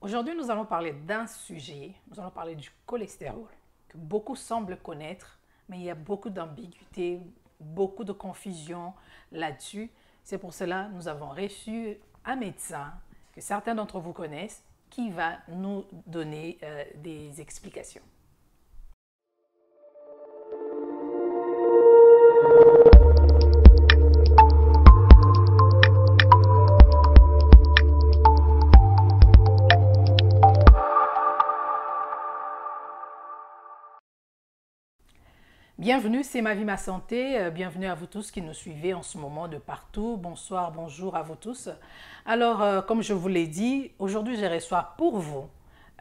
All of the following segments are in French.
Aujourd'hui, nous allons parler d'un sujet, nous allons parler du cholestérol, que beaucoup semblent connaître, mais il y a beaucoup d'ambiguïté, beaucoup de confusion là-dessus. C'est pour cela que nous avons reçu un médecin que certains d'entre vous connaissent qui va nous donner des explications. Bienvenue, c'est Ma Vie, Ma Santé. Bienvenue à vous tous qui nous suivez en ce moment de partout. Bonsoir, bonjour à vous tous. Alors, comme je vous l'ai dit, aujourd'hui, je reçois pour vous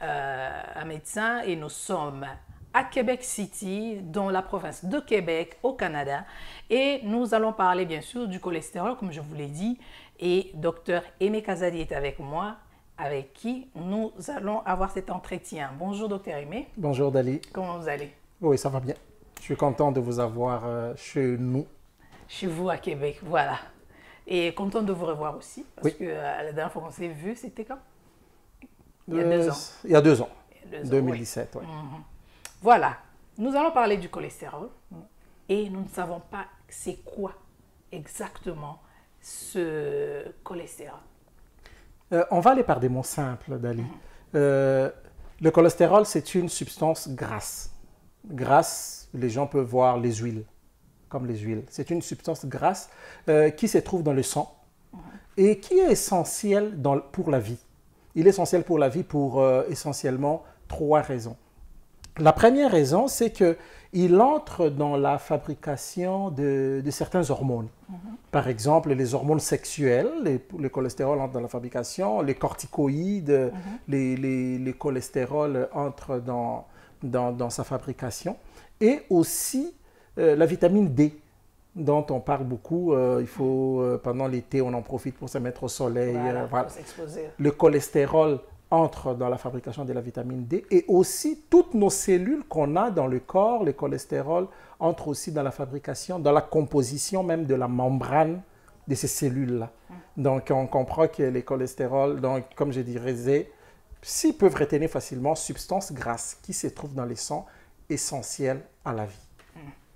un médecin et nous sommes à Québec City, dans la province de Québec, au Canada. Et nous allons parler bien sûr du cholestérol, comme je vous l'ai dit. Et Dr Aimé Kazadi est avec moi, avec qui nous allons avoir cet entretien. Bonjour Dr Aimé. Bonjour Dali. Comment vous allez? Oui, ça va bien. Je suis content de vous avoir chez nous. Chez vous à Québec, voilà. Et content de vous revoir aussi, parce Oui. que la dernière fois qu'on s'est vu, c'était quand? Il Il y a 2 ans. Il y a 2 ans. Il y a 2 ans, 2017, oui. oui. Voilà. Nous allons parler du cholestérol et nous ne savons pas c'est quoi exactement ce cholestérol. On va aller par des mots simples, Dali. Le cholestérol, c'est une substance grasse. Grasse, les gens peuvent voir les huiles, comme les huiles. C'est une substance grasse qui se trouve dans le sang et qui est essentielle pour la vie. Il est essentiel pour la vie pour essentiellement 3 raisons. La première raison, c'est qu'il entre dans la fabrication de certaines hormones. Par exemple, les hormones sexuelles, le cholestérol entre dans la fabrication, les corticoïdes, les cholestérols entrent dans sa fabrication. Et aussi la vitamine D, dont on parle beaucoup. Il faut, pendant l'été, on en profite pour se mettre au soleil. Voilà. Pour s'exposer. Le cholestérol entre dans la fabrication de la vitamine D et aussi toutes nos cellules qu'on a dans le corps, le cholestérol entre aussi dans la fabrication, dans la composition même de la membrane de ces cellules-là. Donc on comprend que les cholestérols, donc, comme je dirais, s'ils peuvent retenir facilement, substances grasses qui se trouvent dans les sangs essentielles à la vie.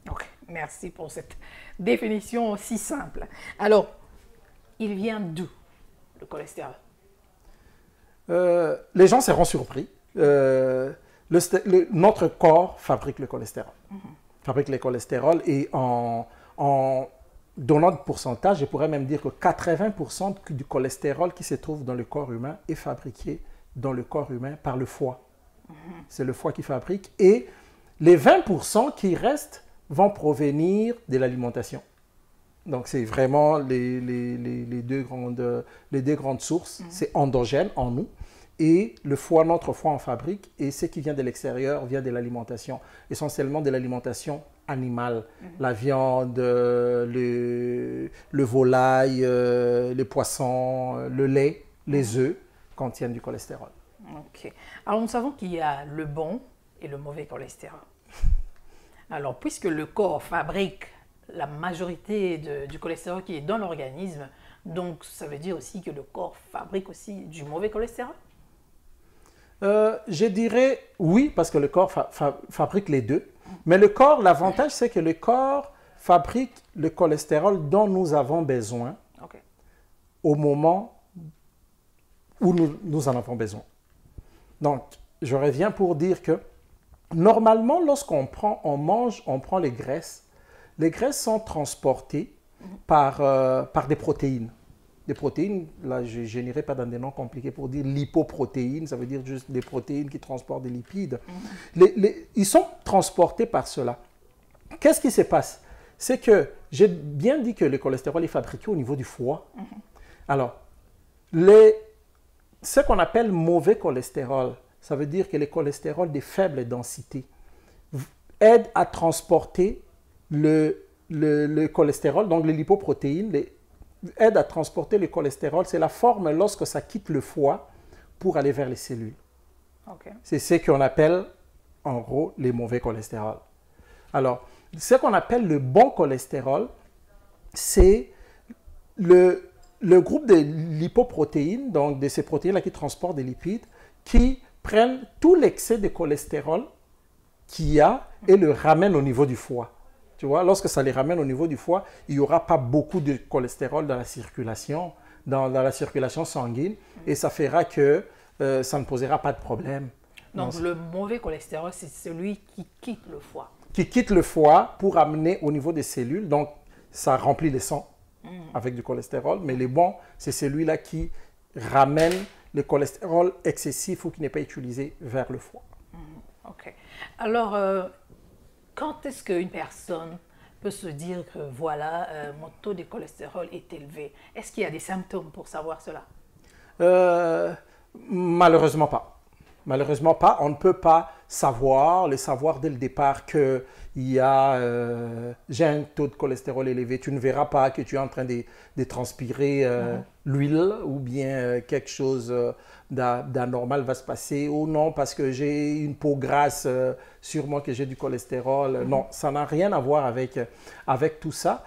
Ok, merci pour cette définition aussi simple. Alors, il vient d'où le cholestérol? Les gens seront surpris. Notre corps fabrique le cholestérol. Fabrique le cholestérol et en donnant de pourcentage, je pourrais même dire que 80% du cholestérol qui se trouve dans le corps humain est fabriqué dans le corps humain par le foie. C'est le foie qui fabrique. Et les 20% qui restent vont provenir de l'alimentation. Donc, c'est vraiment les deux grandes sources. C'est endogène en nous. Et le foie, notre foie en fabrique. Et ce qui vient de l'extérieur vient de l'alimentation. Essentiellement de l'alimentation animale. La viande, le volaille, les poissons, le lait, les œufs contiennent du cholestérol. Ok. Alors, nous savons qu'il y a le bon et le mauvais cholestérol. Alors, puisque le corps fabrique la majorité du cholestérol qui est dans l'organisme, donc ça veut dire aussi que le corps fabrique aussi du mauvais cholestérol? Je dirais oui, parce que le corps fabrique les deux. Mais le corps, l'avantage, c'est que le corps fabrique le cholestérol dont nous avons besoin au moment où nous en avons besoin. Donc, je reviens pour dire que normalement, lorsqu'on mange, on prend les graisses. Les graisses sont transportées par des protéines. Des protéines, là je n'irai pas dans des noms compliqués pour dire lipoprotéines, ça veut dire juste des protéines qui transportent des lipides. Ils sont transportés par cela. Qu'est-ce qui se passe? C'est que j'ai bien dit que le cholestérol est fabriqué au niveau du foie. Alors, ce qu'on appelle mauvais cholestérol, ça veut dire que les cholestérols de faible densité aident à transporter le cholestérol, donc les lipoprotéines, aident à transporter le cholestérol. C'est la forme lorsque ça quitte le foie pour aller vers les cellules. C'est ce qu'on appelle, en gros, les mauvais cholestérols. Alors, ce qu'on appelle le bon cholestérol, c'est le groupe de lipoprotéines, donc de ces protéines-là qui transportent des lipides, qui prennent tout l'excès de cholestérol qu'il y a et le ramènent au niveau du foie. Tu vois, lorsque ça les ramène au niveau du foie, il n'y aura pas beaucoup de cholestérol dans la circulation, dans la circulation sanguine, et ça fera que ça ne posera pas de problème. Donc, le mauvais cholestérol, c'est celui qui quitte le foie. Qui quitte le foie pour amener au niveau des cellules. Donc, ça remplit le sang avec du cholestérol. Mais les bons, c'est celui-là qui ramène le cholestérol excessif ou qui n'est pas utilisé vers le foie. OK. Alors, quand est-ce qu'une personne peut se dire que voilà, mon taux de cholestérol est élevé? Est-ce qu'il y a des symptômes pour savoir cela? Malheureusement pas. Malheureusement pas. On ne peut pas savoir dès le départ que j'ai un taux de cholestérol élevé. Tu ne verras pas que tu es en train de transpirer l'huile ou bien quelque chose d'anormal va se passer. Ou non, parce que j'ai une peau grasse, sûrement que j'ai du cholestérol. Non, ça n'a rien à voir avec tout ça.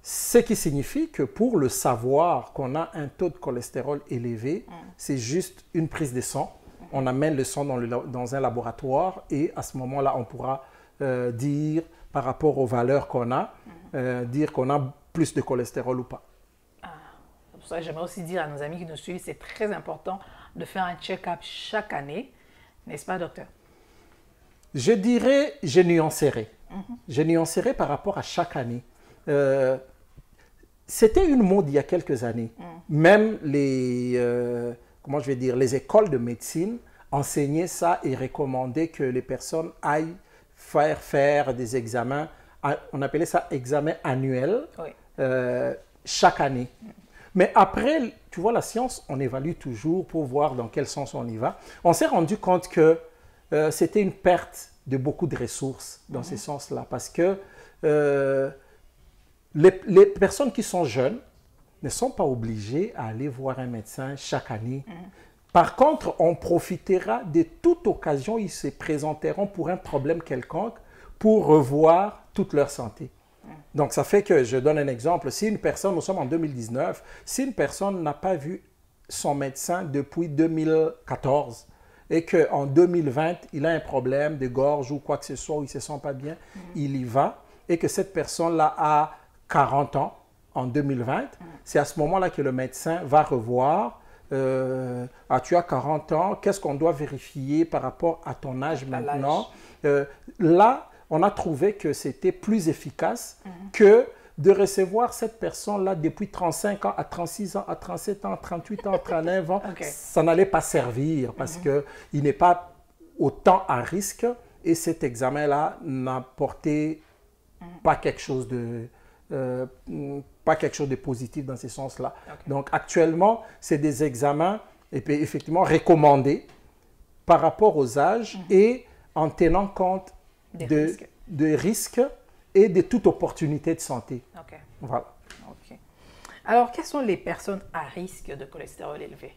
Ce qui signifie que pour le savoir qu'on a un taux de cholestérol élevé, c'est juste une prise de sang. On amène le sang dans un laboratoire et à ce moment-là, on pourra dire par rapport aux valeurs qu'on a, dire qu'on a plus de cholestérol ou pas. C'est pour ça que j'aimerais aussi dire à nos amis qui nous suivent, c'est très important de faire un check-up chaque année, n'est-ce pas, docteur? Je dirais, je nuancerai. Je nuancerai par rapport à chaque année. C'était une mode il y a quelques années. Même les écoles de médecine enseignaient ça et recommandaient que les personnes aillent faire des examens, on appelait ça examen annuel, chaque année. Mais après, tu vois, la science, on évalue toujours pour voir dans quel sens on y va. On s'est rendu compte que c'était une perte de beaucoup de ressources dans ces sens-là, parce que les personnes qui sont jeunes ne sont pas obligées à aller voir un médecin chaque année. Par contre, on profitera de toute occasion où ils se présenteront pour un problème quelconque pour revoir toute leur santé. Donc, ça fait que, je donne un exemple, si une personne, nous sommes en 2019, si une personne n'a pas vu son médecin depuis 2014 et qu'en 2020, il a un problème de gorge ou quoi que ce soit, ou il ne se sent pas bien, il y va, et que cette personne-là a 40 ans en 2020, c'est à ce moment-là que le médecin va revoir. Tu as 40 ans, qu'est-ce qu'on doit vérifier par rapport à ton âge maintenant? Là, on a trouvé que c'était plus efficace que de recevoir cette personne-là depuis 35 ans, à 36 ans, à 37 ans, à 38 ans, à 39 ans. Ça n'allait pas servir parce qu'il n'est pas autant à risque et cet examen-là n'apportait pas quelque chose de... pas quelque chose de positif dans ce sens-là. Donc, actuellement, c'est des examens effectivement recommandés par rapport aux âges et en tenant compte de risques et de toute opportunité de santé. Voilà. Alors, quelles sont les personnes à risque de cholestérol élevé?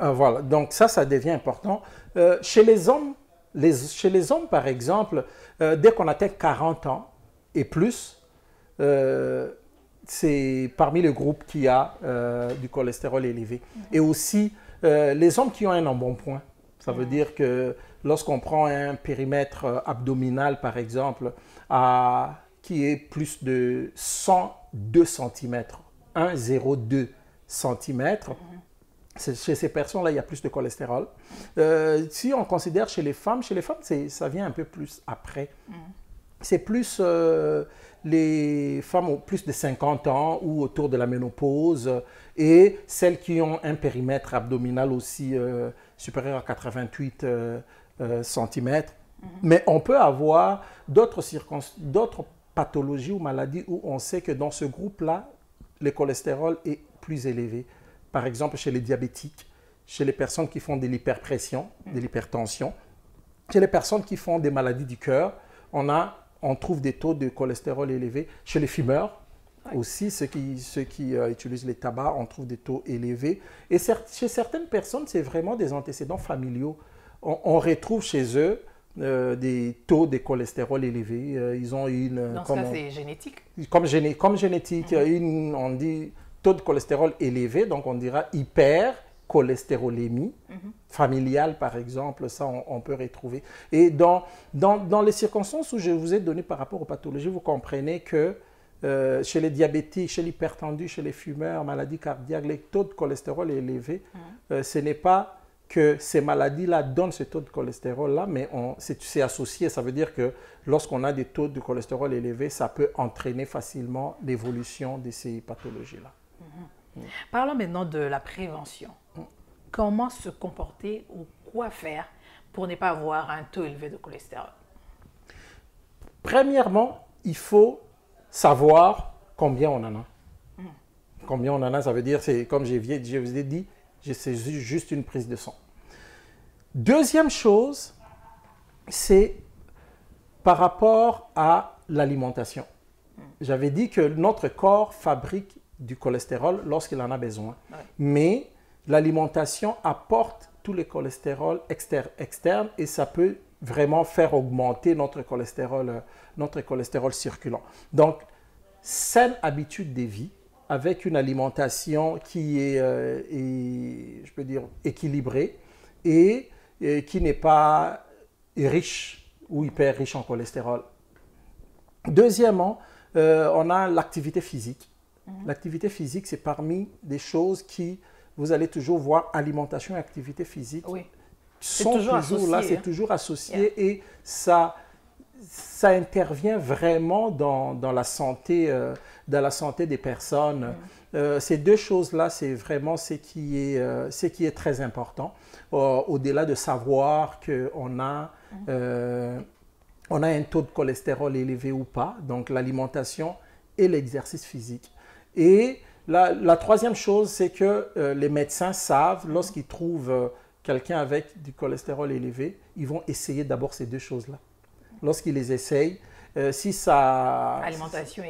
Voilà, donc ça devient important. Chez les hommes, par exemple, dès qu'on atteint 40 ans et plus, c'est parmi les groupes qui a du cholestérol élevé. Et aussi, les hommes qui ont un embonpoint. Ça veut dire que lorsqu'on prend un périmètre abdominal, par exemple, qui est plus de 102 cm, 1,02 cm, chez ces personnes-là, il y a plus de cholestérol. Si on considère chez les femmes, ça vient un peu plus après. C'est plus les femmes ont plus de 50 ans ou autour de la ménopause et celles qui ont un périmètre abdominal aussi supérieur à 88 cm. Mais on peut avoir d'autres pathologies ou maladies où on sait que dans ce groupe-là, le cholestérol est plus élevé. Par exemple, chez les diabétiques, chez les personnes qui font de l'hyperpression, de l'hypertension, chez les personnes qui font des maladies du cœur, on trouve des taux de cholestérol élevés. Chez les fumeurs aussi, ceux qui utilisent les tabacs, on trouve des taux élevés. Et chez certaines personnes, c'est vraiment des antécédents familiaux. On retrouve chez eux des taux de cholestérol élevés. Ils ont une... Dans ce cas, c'est génétique? Comme génétique. On dit taux de cholestérol élevé, donc on dira hypercholestérolémie familiale, par exemple, ça on peut retrouver. Et dans les circonstances où je vous ai donné par rapport aux pathologies, vous comprenez que chez les diabétiques, chez l'hypertendu, chez les fumeurs, maladies cardiaques, les taux de cholestérol élevés, ce n'est pas que ces maladies-là donnent ce taux de cholestérol-là, mais c'est associé. Ça veut dire que lorsqu'on a des taux de cholestérol élevés, ça peut entraîner facilement l'évolution de ces pathologies-là. Parlons maintenant de la prévention. Comment se comporter ou quoi faire pour ne pas avoir un taux élevé de cholestérol? Premièrement, il faut savoir combien on en a. Combien on en a, ça veut dire, c'est comme je vous ai dit, c'est juste une prise de sang. Deuxième chose, c'est par rapport à l'alimentation. J'avais dit que notre corps fabrique du cholestérol lorsqu'il en a besoin. Ouais. Mais l'alimentation apporte tous les cholestérols externes et ça peut vraiment faire augmenter notre cholestérol circulant. Donc, saine habitude de vie, avec une alimentation qui est, je peux dire, équilibrée et qui n'est pas riche ou hyper riche en cholestérol. Deuxièmement, on a l'activité physique. L'activité physique, c'est parmi des choses qui, vous allez toujours voir, alimentation et activité physique sont toujours là, c'est toujours associé et ça intervient vraiment dans la santé des personnes. Ces deux choses-là, c'est vraiment ce qui est très important. Au-delà de savoir qu'on a, on a un taux de cholestérol élevé ou pas, donc l'alimentation et l'exercice physique. Et la troisième chose, c'est que les médecins savent, lorsqu'ils trouvent quelqu'un avec du cholestérol élevé, ils vont essayer d'abord ces deux choses-là. Lorsqu'ils les essayent, si ça...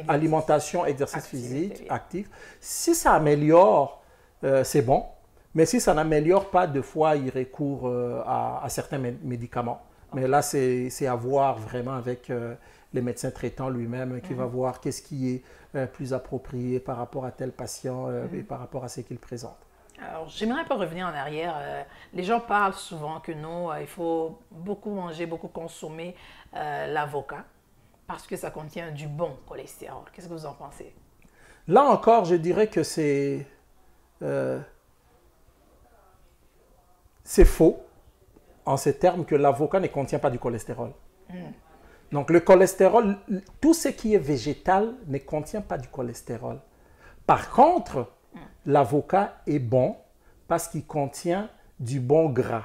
Alimentation, exercice physique, actif. Si ça améliore, c'est bon. Mais si ça n'améliore pas, deux fois, ils recourent à certains médicaments. Mais là, c'est à voir vraiment avec les médecins traitants lui-même qui va voir qu'est-ce qui est plus approprié par rapport à tel patient et par rapport à ce qu'il présente. Alors, j'aimerais pas revenir en arrière. Les gens parlent souvent que non, il faut beaucoup manger, beaucoup consommer l'avocat parce que ça contient du bon cholestérol. Qu'est-ce que vous en pensez? Là encore, je dirais que c'est faux en ces termes que l'avocat ne contient pas du cholestérol. Donc, le cholestérol, tout ce qui est végétal ne contient pas du cholestérol. Par contre, l'avocat est bon parce qu'il contient du bon gras.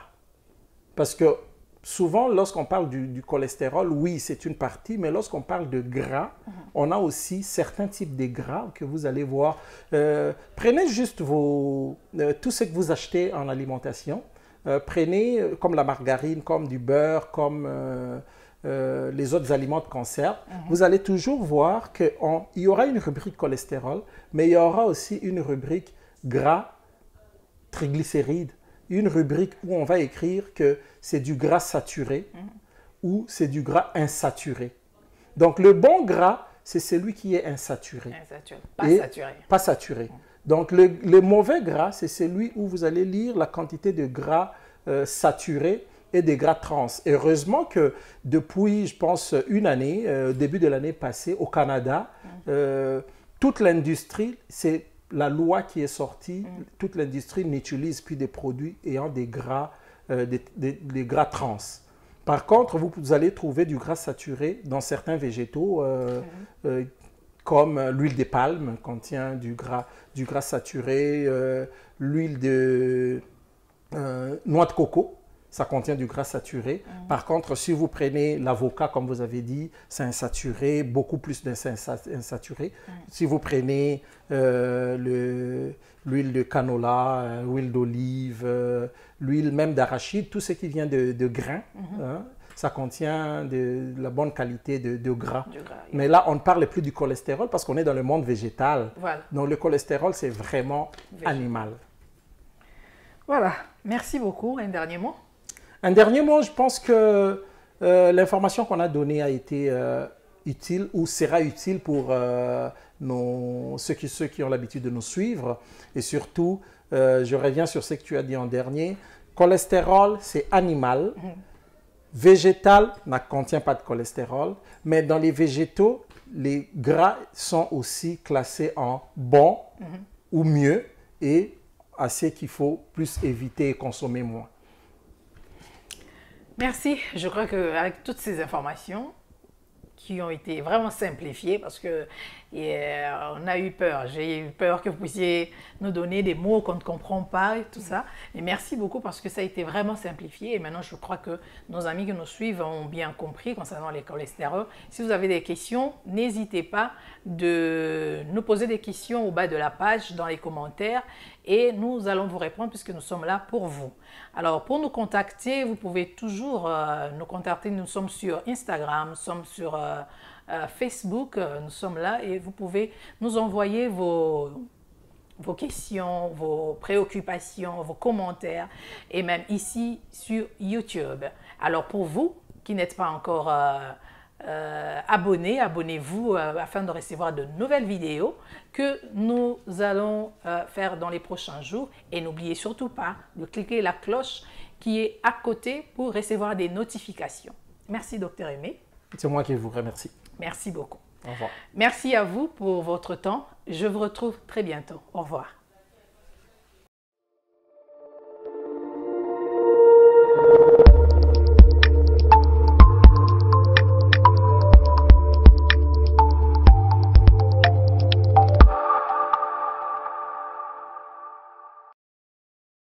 Parce que souvent, lorsqu'on parle du cholestérol, oui, c'est une partie, mais lorsqu'on parle de gras, on a aussi certains types de gras que vous allez voir. Prenez juste tout ce que vous achetez en alimentation. Prenez comme la margarine, comme du beurre, comme les autres aliments de conserve. Vous allez toujours voir qu'il y aura une rubrique cholestérol, mais il y aura aussi une rubrique gras, triglycérides, une rubrique où on va écrire que c'est du gras saturé ou c'est du gras insaturé. Donc, le bon gras, c'est celui qui est insaturé. Pas saturé. Donc, le mauvais gras, c'est celui où vous allez lire la quantité de gras saturé et des gras trans. Heureusement que depuis, je pense, une année, au début de l'année passée, au Canada, toute l'industrie, c'est la loi qui est sortie, toute l'industrie n'utilise plus des produits ayant des gras, des gras trans. Par contre, vous allez trouver du gras saturé dans certains végétaux, comme l'huile de palme contient du gras saturé, l'huile de noix de coco, ça contient du gras saturé. Par contre, si vous prenez l'avocat, comme vous avez dit, c'est insaturé, beaucoup plus d'insaturé. Si vous prenez l'huile de canola, l'huile d'olive, l'huile même d'arachide, tout ce qui vient de grains, ça contient de la bonne qualité de gras. Mais là, on ne parle plus du cholestérol parce qu'on est dans le monde végétal. Voilà. Donc, le cholestérol, c'est vraiment animal. Voilà. Merci beaucoup. Un dernier mot? Un dernier mot, je pense que l'information qu'on a donnée a été utile ou sera utile pour ceux qui ont l'habitude de nous suivre. Et surtout, je reviens sur ce que tu as dit en dernier. Cholestérol, c'est animal. Végétal ne contient pas de cholestérol. Mais dans les végétaux, les gras sont aussi classés en bons ou mieux et assez qu'il faut plus éviter et consommer moins. Merci. Je crois qu'avec toutes ces informations qui ont été vraiment simplifiées, parce que on a eu peur, j'ai eu peur que vous puissiez nous donner des mots qu'on ne comprend pas et tout ça. Et merci beaucoup parce que ça a été vraiment simplifié. Et maintenant, je crois que nos amis qui nous suivent ont bien compris concernant les cholestérols. Si vous avez des questions, n'hésitez pas de nous poser des questions au bas de la page, dans les commentaires, et nous allons vous répondre puisque nous sommes là pour vous. Alors, pour nous contacter, vous pouvez toujours nous contacter. Nous sommes sur Instagram, nous sommes sur Facebook, nous sommes là et vous pouvez nous envoyer vos questions, vos préoccupations, vos commentaires et même ici sur YouTube. Alors, pour vous qui n'êtes pas encore abonnés, abonnez-vous afin de recevoir de nouvelles vidéos que nous allons faire dans les prochains jours. Et n'oubliez surtout pas de cliquer la cloche qui est à côté pour recevoir des notifications. Merci, Dr Aimé. C'est moi qui vous remercie. Merci beaucoup. Au revoir. Merci à vous pour votre temps. Je vous retrouve très bientôt. Au revoir.